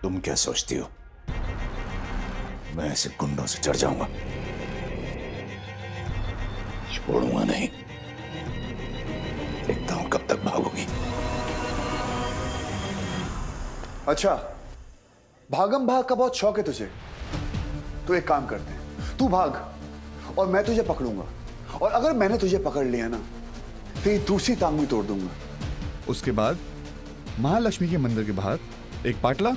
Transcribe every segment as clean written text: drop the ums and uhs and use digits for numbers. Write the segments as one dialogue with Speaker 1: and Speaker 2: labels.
Speaker 1: तुम क्या सोचती हो मैं ऐसे गुंडों से चढ़ जाऊंगा? छोड़ूंगा नहीं। देखता हूं कब तक भागोगी।
Speaker 2: अच्छा, भागम भाग का बहुत शौक है तुझे। तो एक काम करते हैं, तू भाग और मैं तुझे पकड़ूंगा, और अगर मैंने तुझे पकड़ लिया ना, तेरी दूसरी टांग भी तोड़ दूंगा।
Speaker 3: उसके बाद महालक्ष्मी के मंदिर के बाहर एक पाटला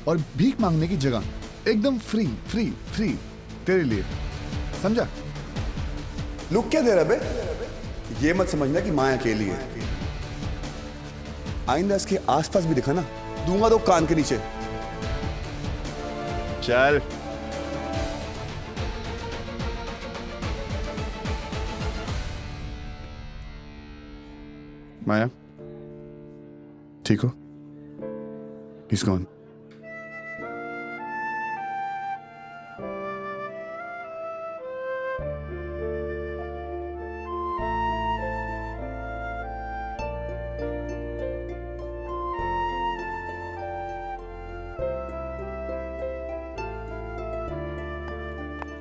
Speaker 3: और भीख मांगने की जगह, एकदम फ्री फ्री फ्री तेरे लिए, समझा?
Speaker 2: लुक क्या दे रहा बे? ये मत समझना कि माया अकेली है। आइंदा इसके आसपास भी दिखा ना, दूंगा तो कान के नीचे।
Speaker 3: चल। माया, ठीक हो? He's gone.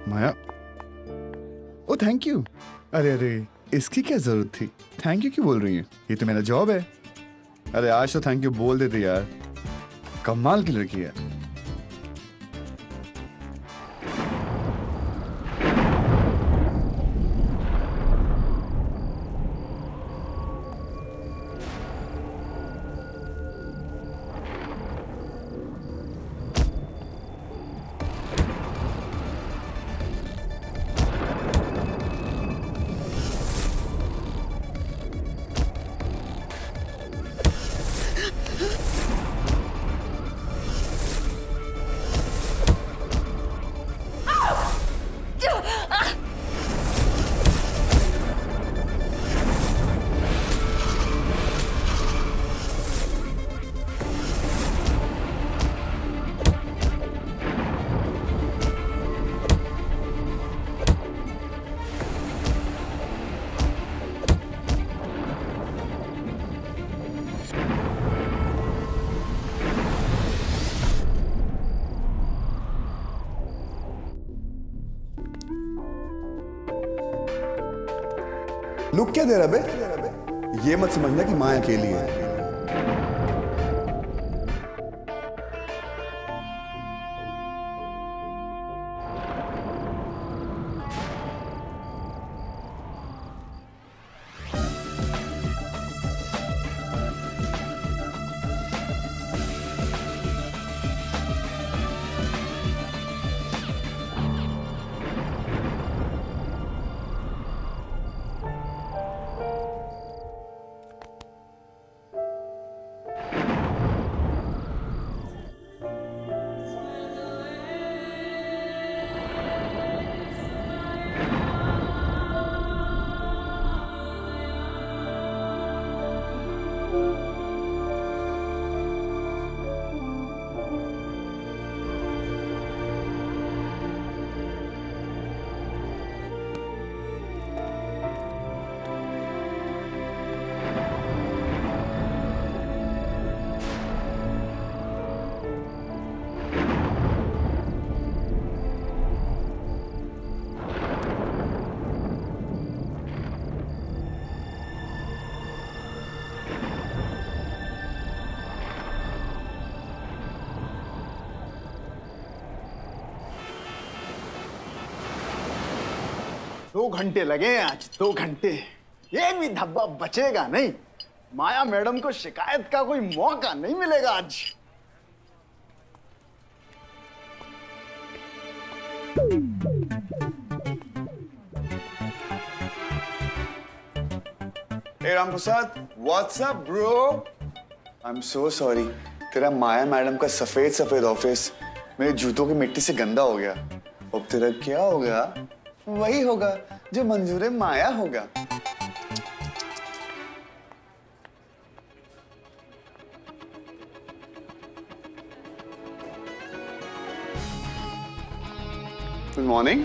Speaker 3: Maya, oh thank you. अरे अरे, इसकी क्या जरूरत थी? थैंक यू क्यों बोल रही है? ये तो मेरा जॉब है। अरे आज तो थैंक यू बोल देते यार, कमाल की लड़की है।
Speaker 2: लुक क्या दे रहा बे? ये मत समझना कि माया अकेली है।
Speaker 4: दो घंटे लगे हैं आज, 2 घंटे। एक भी धब्बा बचेगा नहीं। माया मैडम को शिकायत का कोई मौका नहीं मिलेगा आज।
Speaker 2: Hey Ram Prasad, what's up bro? I am so sorry. तेरा माया मैडम का सफेद सफेद ऑफिस मेरे जूतों की मिट्टी से गंदा हो गया। अब तेरा क्या होगा? वही होगा जो मंजूर माया होगा। Good morning.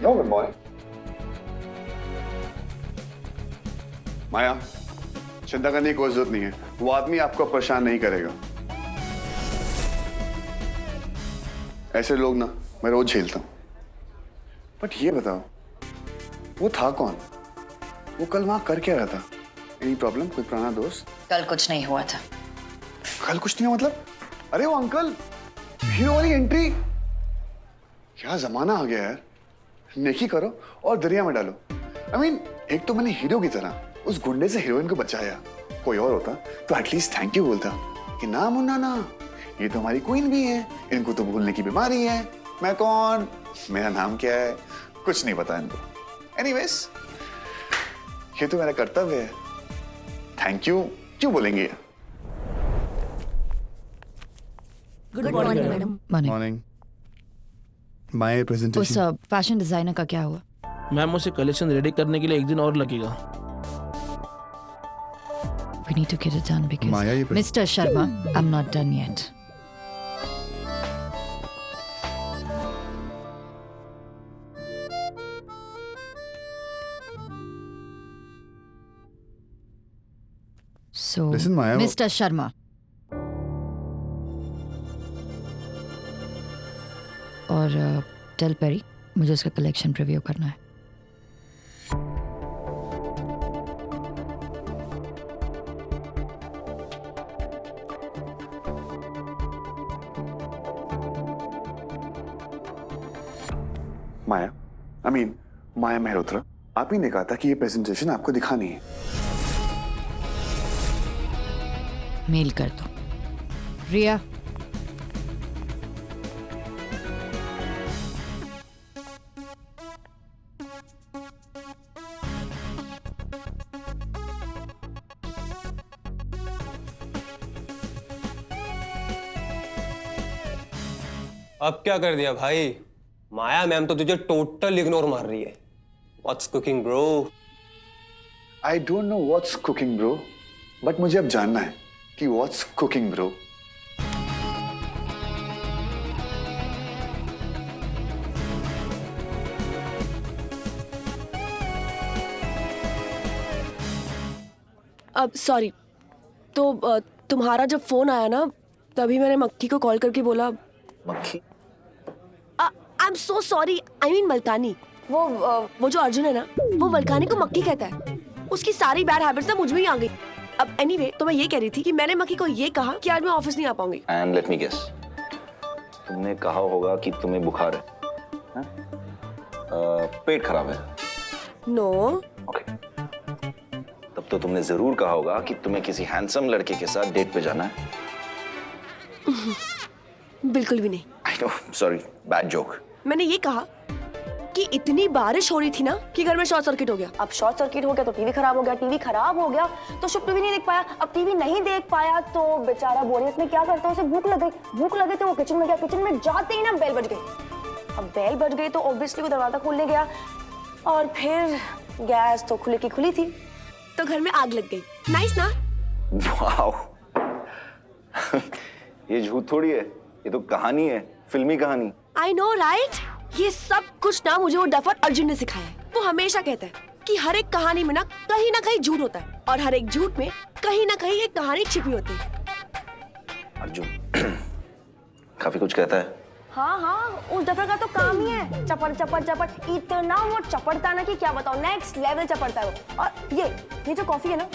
Speaker 2: No good morning. Maya, चिंता करने की कोई जरूरत नहीं है, वो आदमी आपको परेशान नहीं करेगा। ऐसे लोग ना मैं रोज झेलता हूं। बट ये बताओ, वो था कौन? वो कल वहां कर क्या रहा था? Any problem? कोई पुराना दोस्त?
Speaker 5: कल कुछ नहीं हुआ था।
Speaker 2: कल कुछ नहीं हुआ मतलब? अरे वो अंकल, हीरो वाली एंट्री। क्या जमाना आ गया यार। नेकी करो और दरिया में डालो। I mean, एक तो मैंने हीरो की तरह उस गुंडे से हीरोइन को बचाया। कोई और होता तो एटलीस्ट थैंक यू बोलता कि ना मुन्ना ना, ये तो हमारी क्वीन भी है, इनको तो भूलने की बीमारी है। मैं कौन, मेरा नाम क्या है, कुछ नहीं पता इनको। एनीवेज, ये तो मेरा कर्तव्य है। थैंक यू क्यों बोलेंगे?
Speaker 5: Good morning madam.
Speaker 3: Morning. My
Speaker 5: उस
Speaker 3: प्रेजेंटेशन।
Speaker 5: फैशन डिजाइनर का क्या हुआ?
Speaker 6: मैम उसे कलेक्शन रेडी करने के लिए एक दिन और लगेगा।
Speaker 5: We need to get it done because
Speaker 3: Maya, ये
Speaker 5: Mr. Sharma, I'm not done yet. So,
Speaker 3: Listen, Maya, वो-
Speaker 5: Mr. Sharma. और टेल पेरी, मुझे उसका कलेक्शन रिव्यू करना है।
Speaker 2: माया, माया मेहरोत्रा, आप ही ने कहा था कि ये प्रेजेंटेशन आपको दिखानी है।
Speaker 5: मेल कर दो। रिया,
Speaker 7: अब क्या कर दिया भाई? माया मैम तो तुझे टोटल इग्नोर मार रही है। What's cooking, bro?
Speaker 2: I don't know what's cooking bro, but मुझे अब जानना है कि व्हाट्स कुकिंग ब्रो।
Speaker 8: अब सॉरी, तो तुम्हारा जब फोन आया ना, तभी मैंने मक्खी को कॉल करके बोला।
Speaker 1: मक्खी?
Speaker 8: I am so sorry, I mean Malkani. वो जो अर्जुन है ना, वो मलकानी को मक्खी कहता है। उसकी सारी बैड हैबिट्स ना मुझ में ही आ गई। अब एनीवे, तो मैं ये कह रही थी कि मैंने मक्खी को ये कहा कि आज मैं ऑफिस नहीं आ पाऊंगी।
Speaker 1: एंड लेट मी गेस, तुमने कहा होगा कि तुम्हें बुखार है, हाँ? पेट खराब है।
Speaker 8: नो।
Speaker 1: ओके, तब तो तुमने जरूर कहा होगा कि तुम्हें किसी हैंडसम लड़के के साथ डेट पे जाना है।
Speaker 8: बिल्कुल भी नहीं।
Speaker 1: I know, sorry, bad joke.
Speaker 8: मैंने ये कहा कि इतनी बारिश हो रही थी ना कि घर में शॉर्ट सर्किट हो गया। अब शॉर्ट सर्किट हो गया तो टीवी खराब हो गया, टीवी खराब हो गया तो शुभ टीवी नहीं देख पाया। अब टीवी नहीं देख पाया तो बेचारा बोरियत में क्या करता है, उसे भूख लग गई। भूख लगे तो वो किचन में गया। किचन में जाते ही ना बेल बज गई। अब बेल बज गई तो ऑब्वियसली वो दरवाजा खोलने गया और फिर गैस तो खुली की खुली थी, तो घर में आग लग गई। नाइस ना?
Speaker 1: वाओ, ये झूठ थोड़ी है, ये तो कहानी है, फिल्मी कहानी।
Speaker 8: I know right. ये सब कुछ ना मुझे वो डफर अर्जुन ने सिखाया है। वो हमेशा कहता है कि हर एक कहानी में ना कहीं झूठ होता है और हर एक झूठ में कहीं ना कहीं एक कहानी छिपी होती है।
Speaker 1: अर्जुन काफी कुछ कहता है।
Speaker 8: हाँ, उस डफर का तो काम ही है चपड़ चपड़ चपड़। इतना वो चपड़ता ना कि क्या बताओ, नेक्स्ट लेवल चपड़ता है वो। और ये जो कॉफी है ना,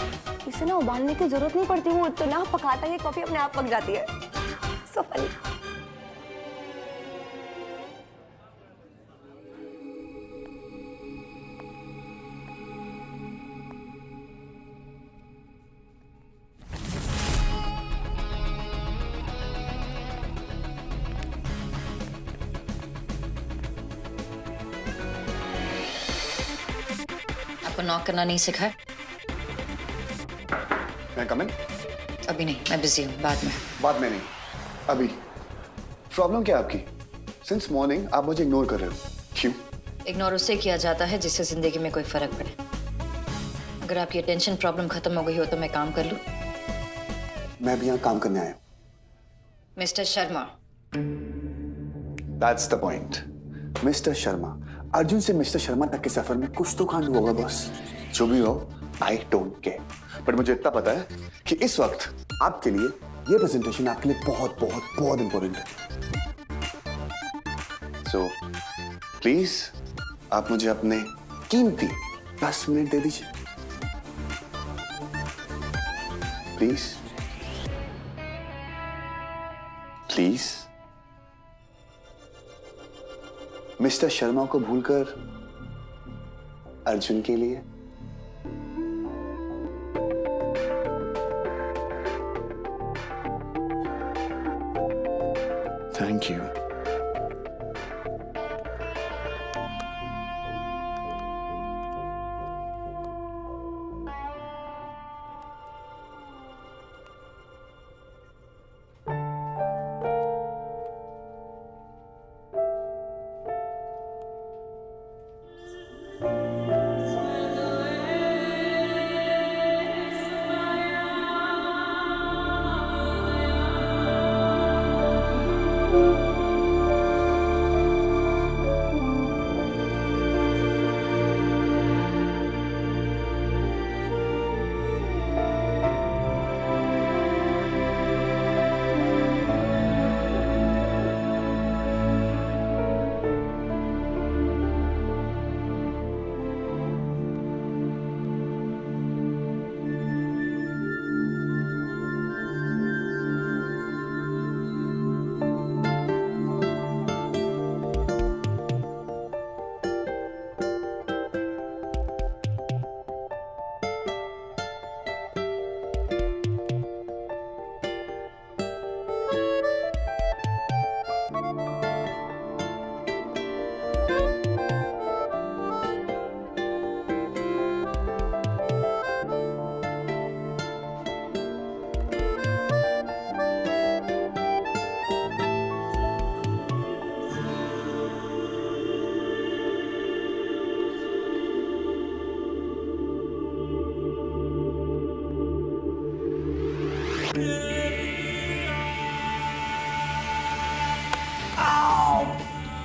Speaker 8: इसे ना उबालने की जरूरत नहीं पड़ती। वो इतना पकाता है कि कॉफी अपने आप पक जाती है। So funny.
Speaker 5: आपको नॉक करना नहीं सिखाया?
Speaker 2: मैं कम इन?
Speaker 5: अभी नहीं, मैं बिजी हूँ, बाद में।
Speaker 2: बाद में नहीं, अभी। प्रॉब्लम क्या है आपकी? सिंस मॉर्निंग आप मुझे इग्नोर कर रहे हो, क्यों?
Speaker 5: इग्नोर उससे किया जाता है जिससे जिंदगी में कोई फर्क पड़े। अगर आपकी टेंशन प्रॉब्लम खत्म हो गई हो तो मैं काम कर लूं?
Speaker 2: मैं भी यहाँ काम करने आया हूँ।
Speaker 5: Mister Sharma,
Speaker 2: That's the point. Mister Sharma, Arjun से मिस्टर शर्मा तक के सफर में कुछ तो कांड होगा बॉस। जो भी हो, आई डोंट केयर। बट मुझे इतना पता है कि इस वक्त आपके लिए ये प्रेजेंटेशन आपके लिए बहुत बहुत बहुत इंपॉर्टेंट है। सो प्लीज आप मुझे अपने कीमती 10 मिनट दे दीजिए प्लीज प्लीज। मिस्टर शर्मा को भूलकर अर्जुन के लिए
Speaker 3: थैंक यू।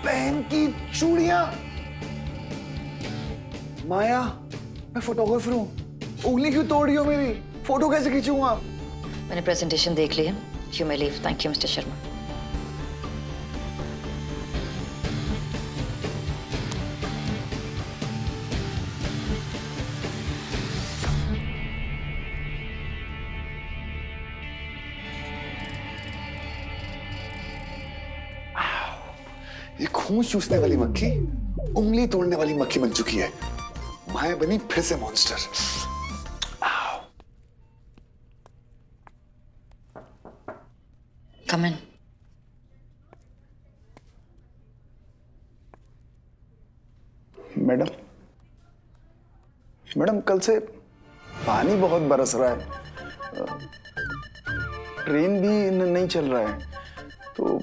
Speaker 2: बहन की चूड़ियां। माया, मैं फोटोग्राफर हूं, उंगली क्यों तोड़ रही हो मेरी? फोटो कैसे खींचूंगा?
Speaker 5: मैंने प्रेजेंटेशन देख ली है। You may leave. Thank you mister Sharma.
Speaker 2: ये खून चूसने वाली मक्खी उंगली तोड़ने वाली मक्खी बन चुकी है। माया बनी फिर से मॉन्स्टर।
Speaker 5: कम इन।
Speaker 4: मैडम, मैडम कल से पानी बहुत बरस रहा है, ट्रेन भी नहीं चल रहा है, तो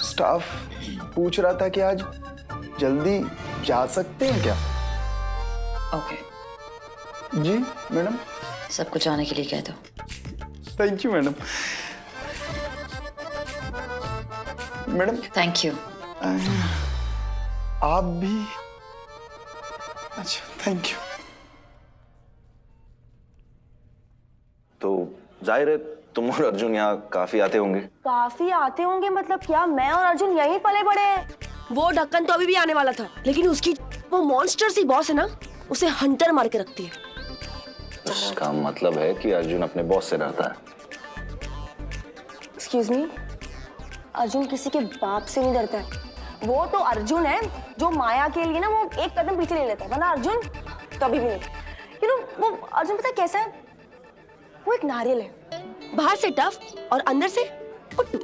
Speaker 4: स्टाफ पूछ रहा था कि आज जल्दी जा सकते हैं क्या?
Speaker 5: ओके।
Speaker 4: जी मैडम।
Speaker 5: सब कुछ आने के लिए कह दो।
Speaker 4: Thank you madam. Madam
Speaker 5: thank you.
Speaker 4: आप भी? अच्छा, थैंक यू।
Speaker 1: तो जाहिर है तुम और अर्जुन यहाँ काफी आते होंगे।
Speaker 8: काफी आते होंगे मतलब क्या? मैं और अर्जुन यहीं पले बड़े हैं। वो ढक्कन तो अभी भी आने वाला था, लेकिन उसकी वो मॉन्स्टर सी बॉस है ना, उसे हंटर मार के रखती है।
Speaker 1: इसका मतलब है कि अर्जुन अपने बॉस से डरता है।
Speaker 8: एक्सक्यूज मी, अर्जुन किसी के बाप से नहीं डरता है। वो तो अर्जुन है जो माया के लिए ना वो एक कदम पीछे ले लेता है, वरना अर्जुन कभी भी नहीं। यू नो वो अर्जुन पता है कैसा है? वो एक नारियल है, बाहर से टफ और अंदर से पुट्टू।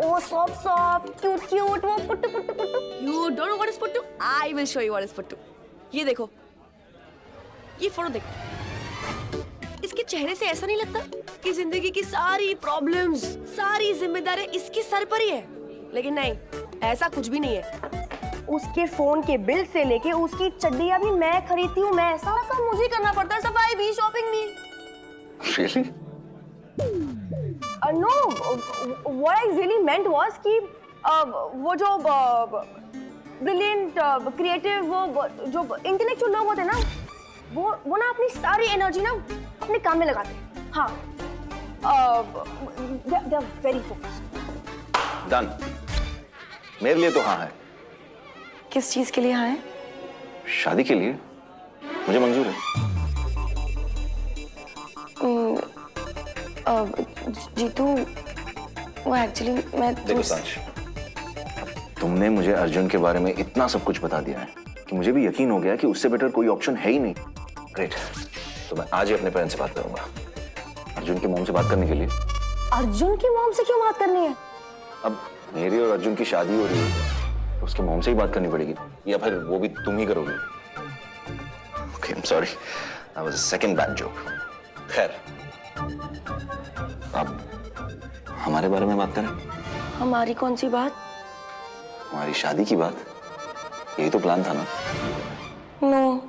Speaker 8: ओ सॉफ्ट सॉफ्ट क्यूट क्यूट, वो puttu puttu puttu. You don't know what is puttu? I will show you what is puttu. ये देखो, ये फोटो देखो। इसके चेहरे से ऐसा नहीं लगता कि जिंदगी की सारी प्रॉब्लम्स, सारी जिम्मेदारियां इसके सर पर ही है? लेकिन नहीं, ऐसा कुछ भी नहीं है। उसके फोन के बिल से लेके उसकी चड्डियां भी मैं खरीदती हूँ, मैं सारा काम मुझे करना पड़ता है, सफाई भी, शॉपिंग भी।
Speaker 1: Really?
Speaker 8: No, what I really meant was कि वो जो ब्रिलियंट, क्रिएटिव, वो जो इंटेलेक्चुअल लोग होते हैं ना, वो ना अपनी सारी एनर्जी ना अपने काम में लगाते हैं। हाँ, they are very focused.
Speaker 1: Done. मेरे लिए तो हाँ है।
Speaker 8: किस चीज के लिए हाँ है?
Speaker 1: शादी के लिए मुझे मंजूर है।
Speaker 8: जीतू, वो एक्चुअली मैं
Speaker 1: देखो सांश, तुमने मुझे अर्जुन के बारे में इतना सब कुछ बता दिया है कि मुझे भी यकीन हो गया कि उससे बेटर कोई ऑप्शन है ही नहीं। ग्रेट, तो मैं आज ही अपने पेरेंट्स से बात करूंगा अर्जुन की मॉम से बात करने के लिए।
Speaker 8: अर्जुन की मॉम से क्यों बात करनी है?
Speaker 1: अब मेरी और अर्जुन की शादी हो रही है तो उसके मॉम से ही बात करनी पड़ेगी, या फिर वो भी तुम ही करोगी? Okay, I am sorry, that was a second bad joke. खैर, अब हमारे बारे में बात करें।
Speaker 8: हमारी कौन सी बात?
Speaker 1: हमारी शादी की बात। यही तो प्लान था ना?
Speaker 8: नो,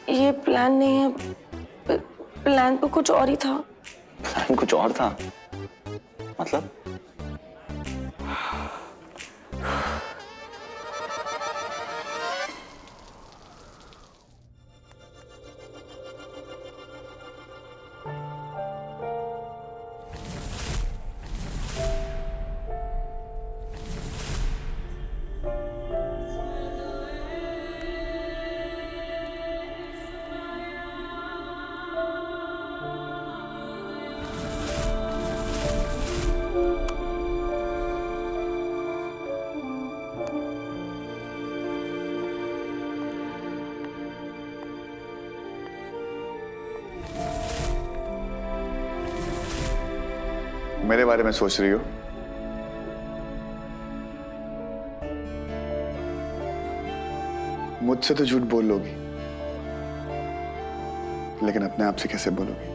Speaker 8: ये प्लान नहीं है। प्लान तो कुछ और ही था।
Speaker 1: प्लान कुछ और था? मतलब?
Speaker 2: मेरे बारे में सोच रही हो? मुझसे तो झूठ बोल लोगी, लेकिन अपने आप से कैसे बोलोगी?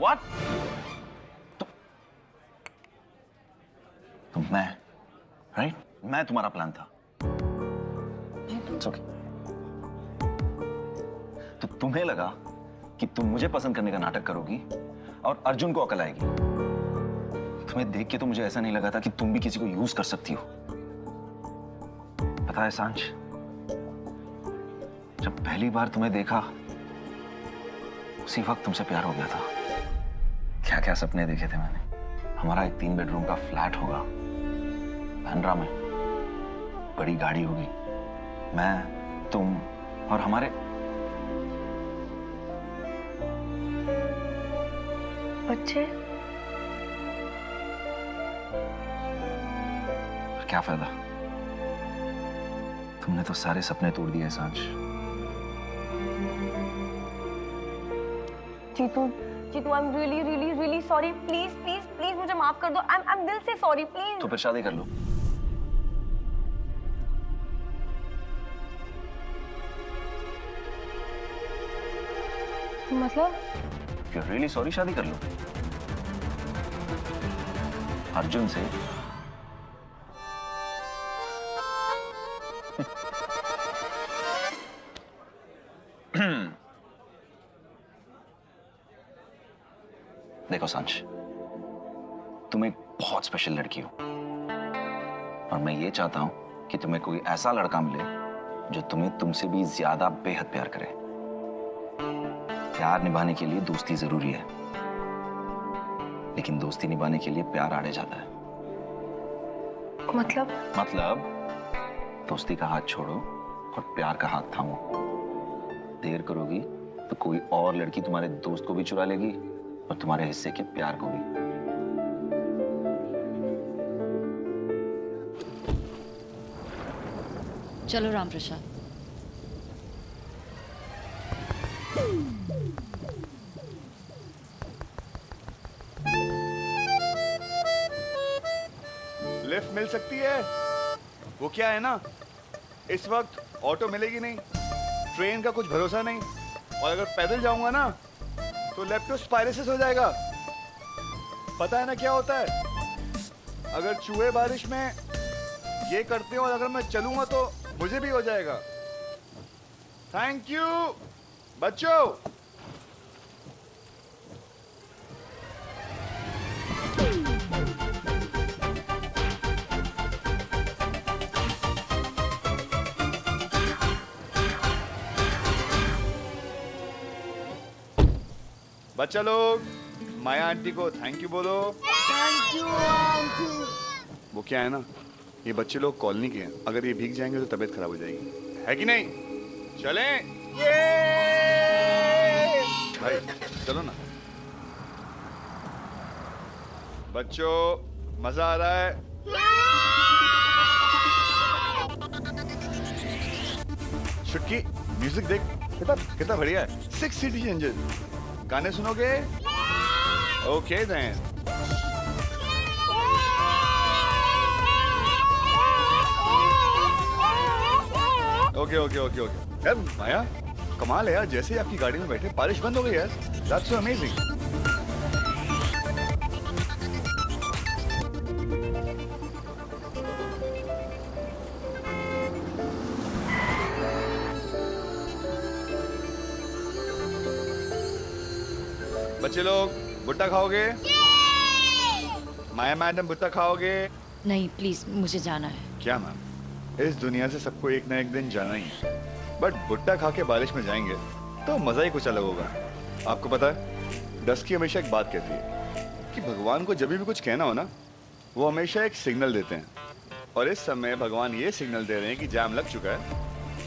Speaker 1: What? तो मैं, राइट? मैं तुम्हारा प्लान था। It's okay. तो तुम्हें लगा कि तुम मुझे पसंद करने का नाटक करोगी और अर्जुन को अकल आएगी। तुम्हें देख के तो मुझे ऐसा नहीं लगा था कि तुम भी किसी को यूज कर सकती हो। पता है सांच, जब पहली बार तुम्हें देखा उसी वक्त तुमसे प्यार हो गया था। क्या क्या सपने देखे थे मैंने। हमारा एक 3 बेडरूम का फ्लैट होगा बांद्रा में, बड़ी गाड़ी होगी, मैं, तुम और हमारे
Speaker 8: बच्चे।
Speaker 1: क्या फायदा, तुमने तो सारे सपने तोड़ दिए सांच।
Speaker 8: Jitu, Jitu, I am really really really sorry. Please please please मुझे माफ कर दो। आई एम दिल से सॉरी, प्लीज।
Speaker 1: तो फिर शादी कर लो।
Speaker 8: मतलब?
Speaker 1: If you're really sorry, शादी कर लो अर्जुन से। देखो सांच, तुम एक बहुत स्पेशल लड़की हो और मैं ये चाहता हूं कि तुम्हें कोई ऐसा लड़का मिले जो तुम्हें तुमसे भी ज्यादा बेहद प्यार करे। प्यार निभाने के लिए दोस्ती जरूरी है, लेकिन दोस्ती निभाने के लिए प्यार आड़े जाता है।
Speaker 8: मतलब
Speaker 1: दोस्ती का हाथ छोड़ो और प्यार का हाथ थामो। देर करोगी तो कोई और लड़की तुम्हारे दोस्त को भी चुरा लेगी और तुम्हारे हिस्से के प्यार को भी।
Speaker 5: चलो राम प्रसाद।
Speaker 2: लिफ्ट मिल सकती है? वो क्या है ना, इस वक्त ऑटो मिलेगी नहीं, ट्रेन का कुछ भरोसा नहीं, और अगर पैदल जाऊंगा ना तो लेप्टोस्पायरोसिस हो जाएगा। पता है ना क्या होता है? अगर चूहे बारिश में ये करते हो और अगर मैं चलूंगा तो मुझे भी हो जाएगा। थैंक यू बच्चों। बच्चा लोग, माया आंटी को थैंक यू बोलो। Thank you aunty. वो क्या है ना, ये बच्चे लोग कॉलोनी के हैं, अगर ये भीग जाएंगे तो तबीयत खराब हो जाएगी, है कि नहीं? चलें? भाई चलो ना। बच्चों मजा आ रहा है? छुटकी म्यूजिक देख, कितना बढ़िया है। 6 सीटी इंजन। गाने सुनोगे? Okay then. Okay okay okay okay. यार माया कमाल है यार, जैसे ही आपकी गाड़ी में बैठे बारिश बंद हो गई यार। That's so amazing. बच्चे लोग भुट्टा खाओगे? माया मैडम भुट्टा खाओगे?
Speaker 5: नहीं प्लीज, मुझे जाना है।
Speaker 2: क्या मैम, इस दुनिया से सबको एक ना एक दिन जाना ही है, बट भुट्टा खा के बारिश में जाएंगे तो मजा ही कुछ अलग होगा। आपको पता है, डस्की हमेशा एक बात कहती है कि भगवान को जब भी कुछ कहना हो ना, वो हमेशा एक सिग्नल देते हैं, और इस समय भगवान ये सिग्नल दे रहे हैं कि जाम लग चुका है,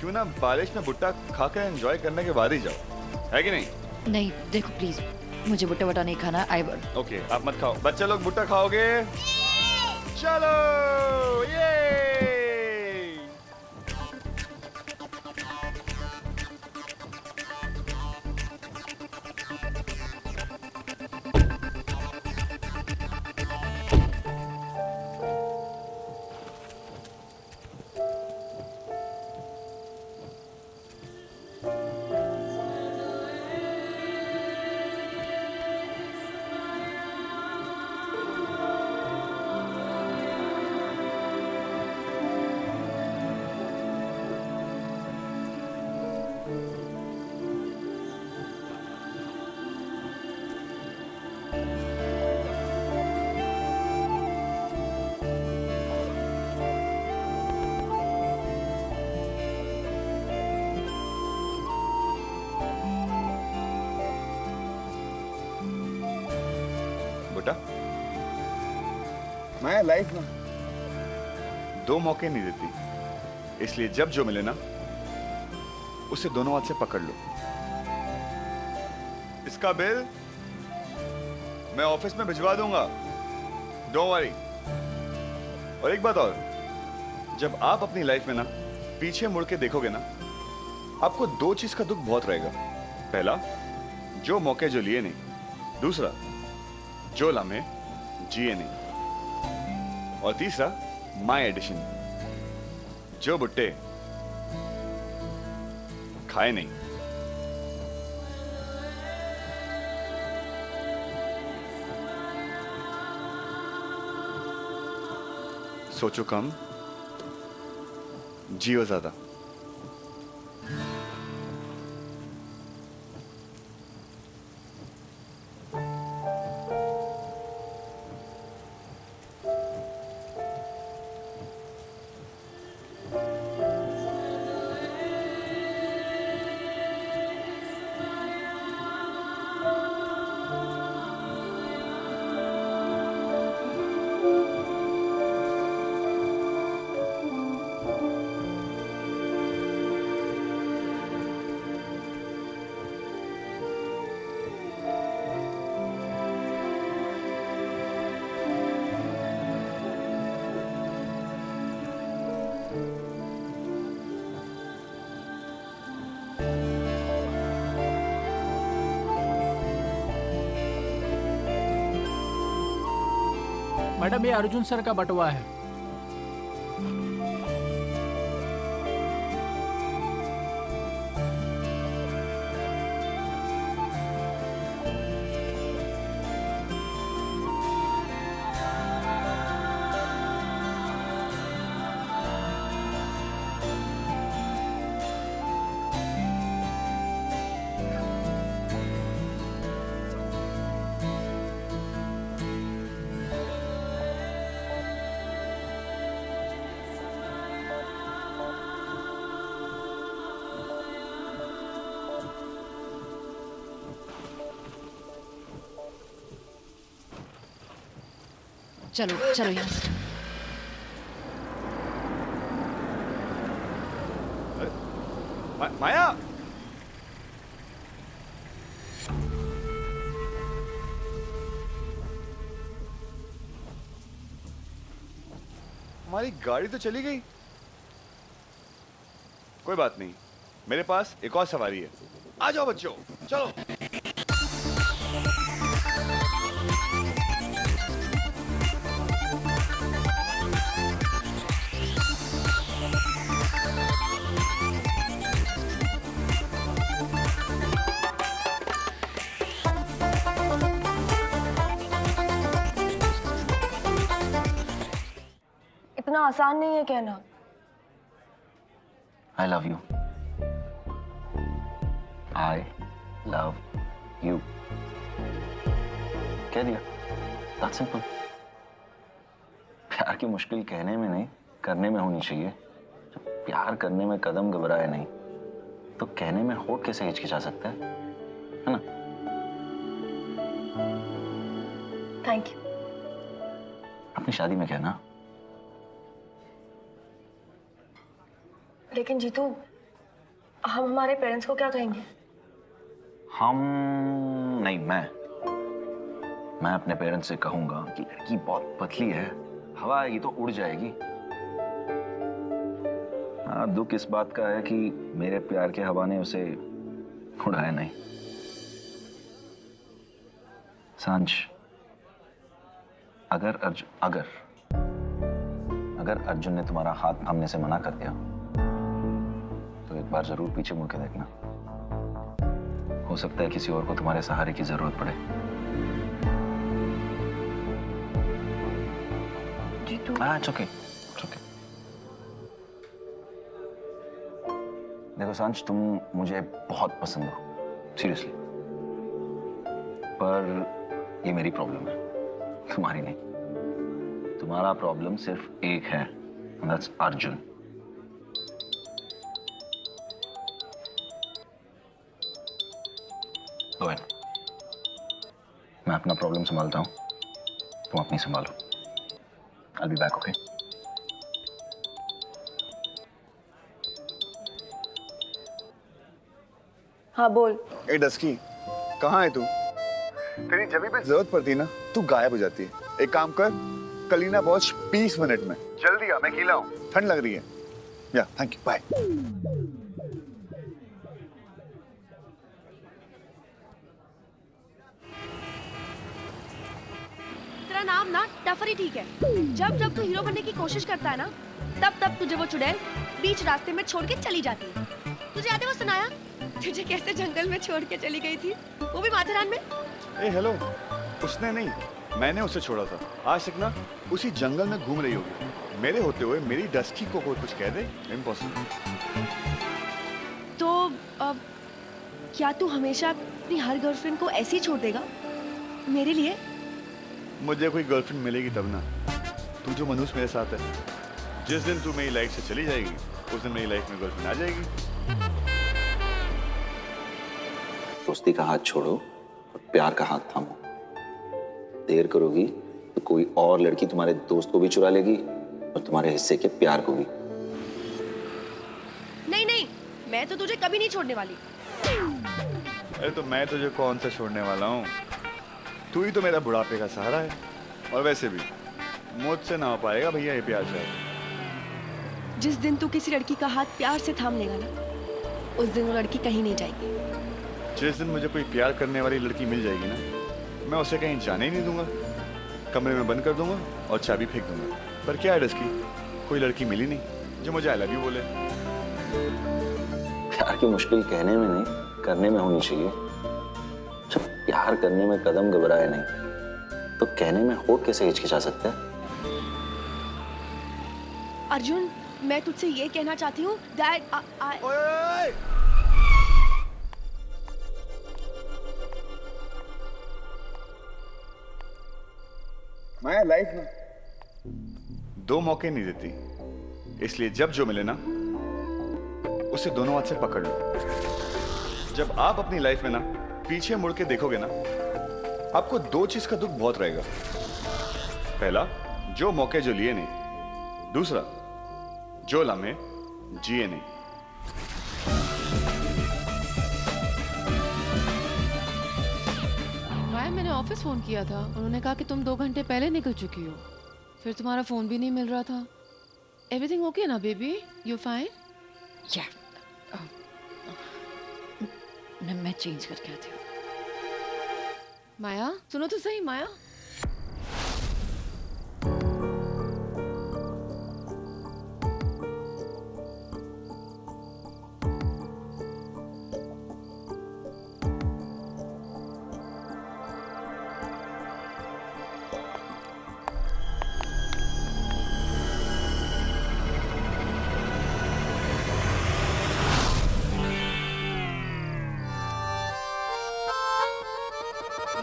Speaker 2: क्यों ना बारिश में भुट्टा खाकर एंजॉय करने के बाद ही जाओ, है कि नहीं?
Speaker 5: नहीं देखो प्लीज, मुझे भुट्टा वट्टा नहीं खाना। आई वर्ड।
Speaker 2: ओके आप मत खाओ। बच्चे लोग भुट्टा खाओगे? चलो ये। बेटा मैं लाइफ में 2 मौके नहीं देती, इसलिए जब जो मिले ना उसे दोनों हाथ से पकड़ लो। इसका बिल मैं ऑफिस में भिजवा दूंगा, डोंट वरी। और एक बात और, जब आप अपनी लाइफ में ना पीछे मुड़ के देखोगे ना, आपको 2 चीज का दुख बहुत रहेगा। पहला, जो मौके जो लिए नहीं। दूसरा, जो लम्हे जिए नहीं। और तीसरा, माय एडिशन, जो भुट्टे खाए नहीं। सोचो कम, जियो ज्यादा।
Speaker 6: मैडम ये अर्जुन सर का बटवा है।
Speaker 8: चलो चलो यहाँ से।
Speaker 3: माया, हमारी गाड़ी तो चली गई। कोई बात नहीं, मेरे पास एक और सवारी है। आ जाओ बच्चों, चलो।
Speaker 8: इतना आसान नहीं है कहना।
Speaker 1: I love you. I love you. कह दिया। That's simple. प्यार की मुश्किल कहने में नहीं, करने में होनी चाहिए। जब प्यार करने में कदम घबराए नहीं, तो कहने में होठ कैसे हिचकिचा सकता है ना?
Speaker 8: Thank you.
Speaker 1: अपनी शादी में कहना।
Speaker 8: लेकिन जीतू, हम हमारे पेरेंट्स को क्या कहेंगे?
Speaker 1: हम नहीं, मैं अपने पेरेंट्स से कहूंगा कि लड़की बहुत पतली है, हवा आएगी तो उड़ जाएगी। हाँ, दुख इस बात का है कि मेरे प्यार के हवा ने उसे उड़ाया नहीं। सांझ, अगर अर्जुन ने तुम्हारा हाथ थामने से मना कर दिया तो एक बार जरूर पीछे मुड़ के देखना। हो सकता है किसी और को तुम्हारे सहारे की जरूरत पड़े।
Speaker 8: जीतू,
Speaker 1: हाँ, it's okay. देखो सांझ, तुम मुझे बहुत पसंद हो, सीरियसली। पर ये मेरी प्रॉब्लम है, तुम्हारी नहीं। तुम्हारा प्रॉब्लम सिर्फ एक है, and that's Arjun. Go ahead. मैं अपना प्रॉब्लम संभालता हूँ, तुम अपनी संभालो। I'll be back, okay?
Speaker 8: हाँ बोल।
Speaker 2: ए डस्की, कहाँ है तू? तेरी जब भी जरूरत पड़ती है ना, तू गायब हो जाती है। एक काम कर, कलीना पहुंच 20 मिनट में। जल्दी आ, मैं गीला हूँ, ठंड लग रही है। या थैंक यू, बाय।
Speaker 8: तेरा नाम ना टफरी ठीक है। जब जब तू हीरो बनने की कोशिश करता है ना, तब तब तुझे वो चुड़ैल बीच रास्ते में छोड़ के चली जाती है। तुझे याद है वो सुनाया तुझे कैसे जंगल में छोड़ के चली गई थी, वो भी माथेरान में?
Speaker 2: ए हेलो, उसने नहीं, मैंने उसे छोड़ा था। आज तक ना उसी जंगल में घूम रही होगी। मेरे होते हुए मेरी डस्की को कोई कुछ कह दे, इम्पॉसिबल।
Speaker 8: तो अब क्या तू हमेशा अपनी हर गर्लफ्रेंड को ऐसे ही छोड़ देगा मेरे लिए?
Speaker 2: मुझे कोई गर्लफ्रेंड मिलेगी तब ना। तू जो मनुष्य मेरे साथ है, जिस दिन तू मेरी लाइफ से चली जाएगी, उस दिन मेरी लाइफ में गर्लफ्रेंड आ जाएगी।
Speaker 1: दोस्ती का हाथ छोड़ो और प्यार का हाथ थामो। देर करोगी तो कोई और लड़की तुम्हारे दोस्त को भी चुरा लेगी और तुम्हारे हिस्से के प्यार को भी।
Speaker 8: नहीं नहीं, मैं तो तुझे कभी नहीं छोड़ने वाली।
Speaker 2: अरे तो मैं तुझे कौन सा छोड़ने वाला हूँ? तू ही तो मेरा बुढ़ापे का सहारा है। और वैसे भी मुझसे ना हो पाएगा भैया ये प्यार शायद।
Speaker 8: जिस दिन तू किसी लड़की का हाथ प्यार से थाम लेगा ना, उस दिन वो लड़की कहीं नहीं जाएगी।
Speaker 2: जिस दिन मुझे कोई प्यार करने वाली लड़की मिल जाएगी ना, मैं उसे कहीं जाने ही नहीं दूंगा।
Speaker 3: कमरे में बंद कर दूंगा और चाबी फेंक दूंगा। पर क्या है डस्की, कोई लड़की मिली नहीं जो मुझे आई लव यू बोले।
Speaker 1: प्यार की मुश्किल कहने में नहीं, करने में होनी चाहिए। जब प्यार करने में कदम घबराए नहीं, तो कहने में होठ कैसे हिचकिचा सकते हैं?
Speaker 8: अर्जुन, मैं तुझसे ये कहना चाहती हूँ दैट
Speaker 2: मैं लाइफ में
Speaker 3: दो मौके नहीं देती, इसलिए जब जो मिले ना उसे दोनों हाथ से पकड़ लो। जब आप अपनी लाइफ में ना पीछे मुड़ के देखोगे ना, आपको दो चीज का दुख बहुत रहेगा। पहला, जो मौके जो लिए नहीं। दूसरा, जो लम्हे जिए नहीं।
Speaker 9: माया, मैंने ऑफिस फोन किया था, उन्होंने कहा कि तुम 2 घंटे पहले निकल चुकी हो। फिर तुम्हारा फोन भी नहीं मिल रहा था। एवरीथिंग ओके ना बेबी? You fine?
Speaker 5: या मैं चेंज करके आती हूँ।
Speaker 9: माया सुनो तो सही। माया,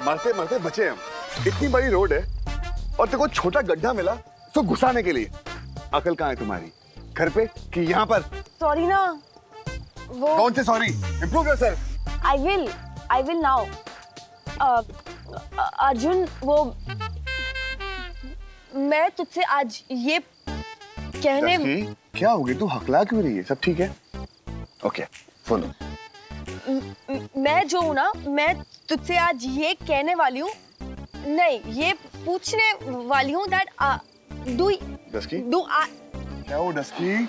Speaker 2: मरते मरते बचे हम। इतनी बड़ी रोड है और तेरे को छोटा गड्ढा मिला तो घुसाने के लिए। अकल कहाँ है तुम्हारी? घर पे कि यहाँ पर?
Speaker 8: सॉरी ना, वो
Speaker 2: कौन से sorry? Improve yourself.
Speaker 8: I will now. Arjun, वो मैं तुझसे आज ये कहने
Speaker 2: क्या हो गई? तू हकला क्यों रही है? सब ठीक है? ओके, बोलो।
Speaker 8: मैं जो हूँ ना, मैं तुझसे आज ये कहने वाली हूँ, नहीं ये पूछने वाली हूँ दैट डू
Speaker 2: क्या हो डस्की?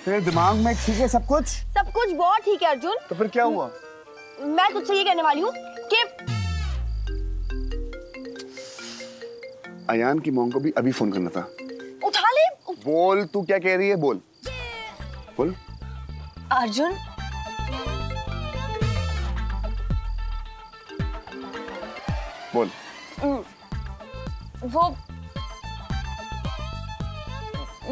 Speaker 2: तेरे दिमाग में ठीक है सब कुछ?
Speaker 8: सब कुछ बहुत ठीक है अर्जुन।
Speaker 2: तो फिर क्या हुआ?
Speaker 8: मैं तुझसे ये कहने वाली हूँ कि
Speaker 2: अयान की मॉम को भी अभी फोन करना था।
Speaker 8: उठा ले।
Speaker 2: बोल, तू क्या कह रही है? बोल बोल।
Speaker 8: अर्जुन,
Speaker 2: बोल।
Speaker 8: वो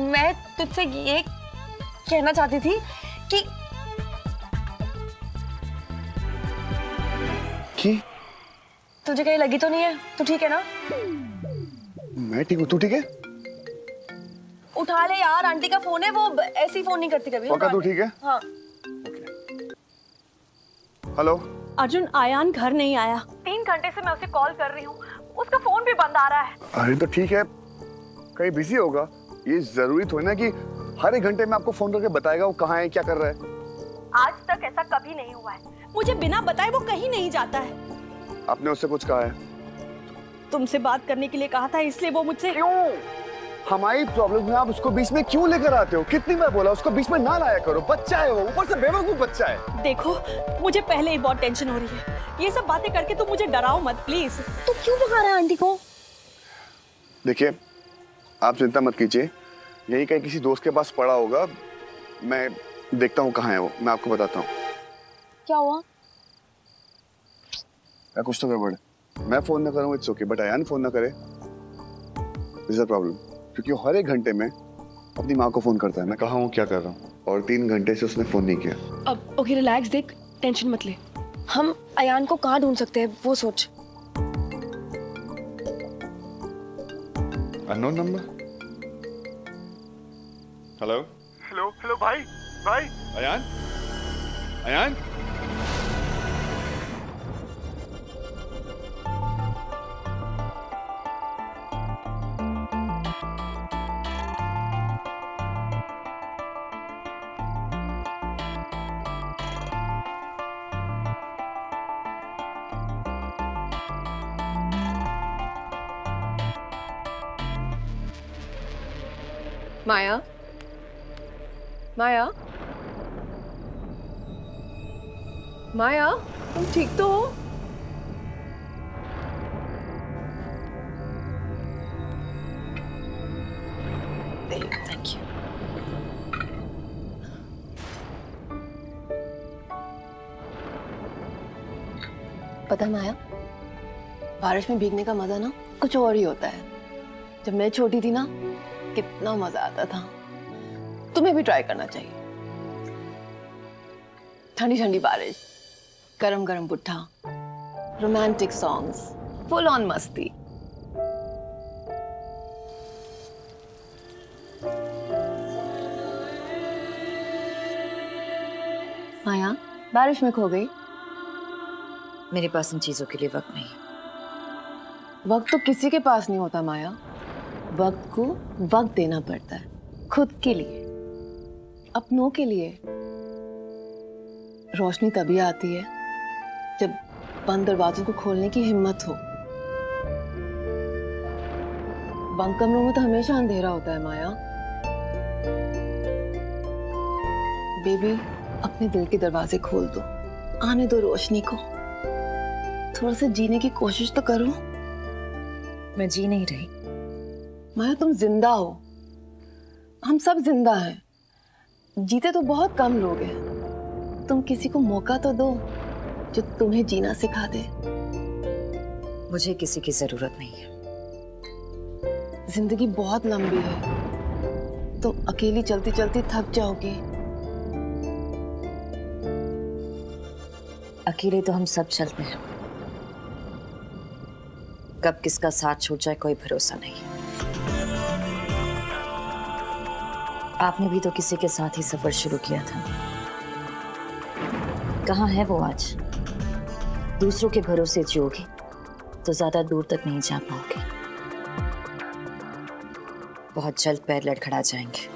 Speaker 8: मैं तुझसे ये कहना चाहती थी कि तुझे कहीं लगी तो नहीं है? तू ठीक है ना?
Speaker 2: मैं ठीक हूँ, तू ठीक है?
Speaker 8: उठा ले यार, आंटी का फोन है, वो ऐसी फोन नहीं करती कभी।
Speaker 2: पक्का तू ठीक है?
Speaker 8: हाँ।
Speaker 2: हेलो
Speaker 10: अर्जुन, आयान घर नहीं आया। 3 घंटे से मैं उसे कॉल कर रही हूँ, उसका फोन भी बंद आ रहा है।
Speaker 2: अरे तो ठीक है, कहीं बिजी होगा। ये जरूरी थोड़ी ना कि हर एक घंटे में आपको फोन करके बताएगा वो कहाँ है, क्या कर रहा है।
Speaker 10: आज तक ऐसा कभी नहीं हुआ है। मुझे बिना बताए वो कहीं नहीं जाता है।
Speaker 2: आपने उससे कुछ कहा है?
Speaker 10: तुमसे बात करने के लिए कहा था, इसलिए वो मुझसे।
Speaker 2: क्यों? हमारी प्रॉब्लम में आप उसको बीच में क्यों लेकर आते हो? कितनी बार बोला उसको बीच में ना लाया करो। बच्चा है वो, ऊपर से बेवकूफ बच्चा है।
Speaker 10: देखो, मुझे पहले ही बहुत टेंशन हो रही है। ये सब बातें करके तुम मुझे डराओ मत प्लीज।
Speaker 8: तू क्यों भगा रहा है आंटी को?
Speaker 2: देखिए, आप चिंता मत कीजिए, यही कहीं किसी दोस्त के पास पड़ा होगा। मैं देखता हूँ कहाँ है वो, मैं आपको बताता हूँ।
Speaker 8: क्या हुआ?
Speaker 2: कुछ तो गड़बड़ है। मैं फोन ना करूँ it's okay, but Ayaan phone ना करे इज अ प्रॉब्लम, क्योंकि वो हर एक घंटे में अपनी माँ को फोन करता है। मैं कहाँ हूँ, क्या कर रहा हूँ, और 3 घंटे से उसने फोन नहीं किया।
Speaker 8: अब ओके, रिलैक्स, देख टेंशन मत ले। हम अयान को कहाँ ढूंढ सकते हैं वो सोच।
Speaker 3: Unknown number. Hello
Speaker 2: hello hello भाई, भाई
Speaker 3: अयान, अयान।
Speaker 9: माया, माया, माया, तुम ठीक तो हो? पता है माया, बारिश में भीगने का मजा ना कुछ और ही होता है। जब मैं छोटी थी ना, कितना मजा आता था। तुम्हें भी ट्राई करना चाहिए। ठंडी ठंडी बारिश, गरम गरम पुट्ठा, रोमांटिक सॉन्ग्स, फुल ऑन मस्ती। माया, बारिश में खो गई।
Speaker 5: मेरे पास इन चीजों के लिए वक्त नहीं है।
Speaker 9: वक्त तो किसी के पास नहीं होता माया। वक्त को वक्त देना पड़ता है, खुद के लिए, अपनों के लिए। रोशनी तभी आती है जब बंद दरवाजों को खोलने की हिम्मत हो। बंद कमरों में तो हमेशा अंधेरा होता है माया। बेबी, अपने दिल के दरवाजे खोल दो, आने दो रोशनी को। थोड़ा सा जीने की कोशिश तो करो।
Speaker 5: मैं जी नहीं रही।
Speaker 9: माया, तुम जिंदा हो, हम सब जिंदा हैं। जीते तो बहुत कम लोग हैं। तुम किसी को मौका तो दो जो तुम्हें जीना सिखा दे।
Speaker 5: मुझे किसी की जरूरत नहीं है।
Speaker 9: जिंदगी बहुत लंबी है, तुम अकेली चलती चलती थक जाओगी।
Speaker 5: अकेले तो हम सब चलते हैं, कब किसका साथ छूट जाए कोई भरोसा नहीं। आपने भी तो किसी के साथ ही सफर शुरू किया था। कहाँ है वो आज? दूसरों के भरोसे जियोगी तो ज्यादा दूर तक नहीं जा पाओगे। बहुत जल्द पैर लड़खड़ा जाएंगे।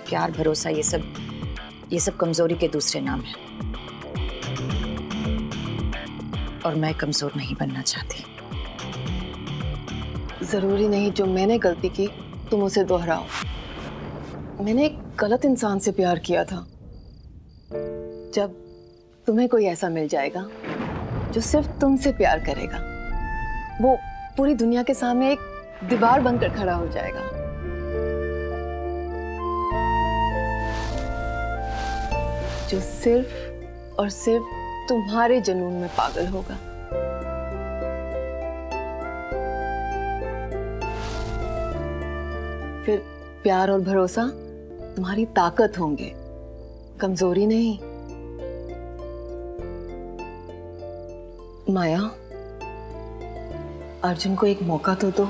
Speaker 5: प्यार, भरोसा, ये सब कमजोरी के दूसरे नाम है। और मैं कमजोर नहीं बनना चाहती।
Speaker 9: जरूरी नहीं जो मैंने गलती की तुम उसे दोहराओ। मैंने एक गलत इंसान से प्यार किया था। जब तुम्हें कोई ऐसा मिल जाएगा जो सिर्फ तुमसे प्यार करेगा, वो पूरी दुनिया के सामने एक दीवार बनकर खड़ा हो जाएगा। जो सिर्फ और सिर्फ तुम्हारे जुनून में पागल होगा। फिर प्यार और भरोसा तुम्हारी ताकत होंगे, कमजोरी नहीं। माया, अर्जुन को एक मौका तो दो।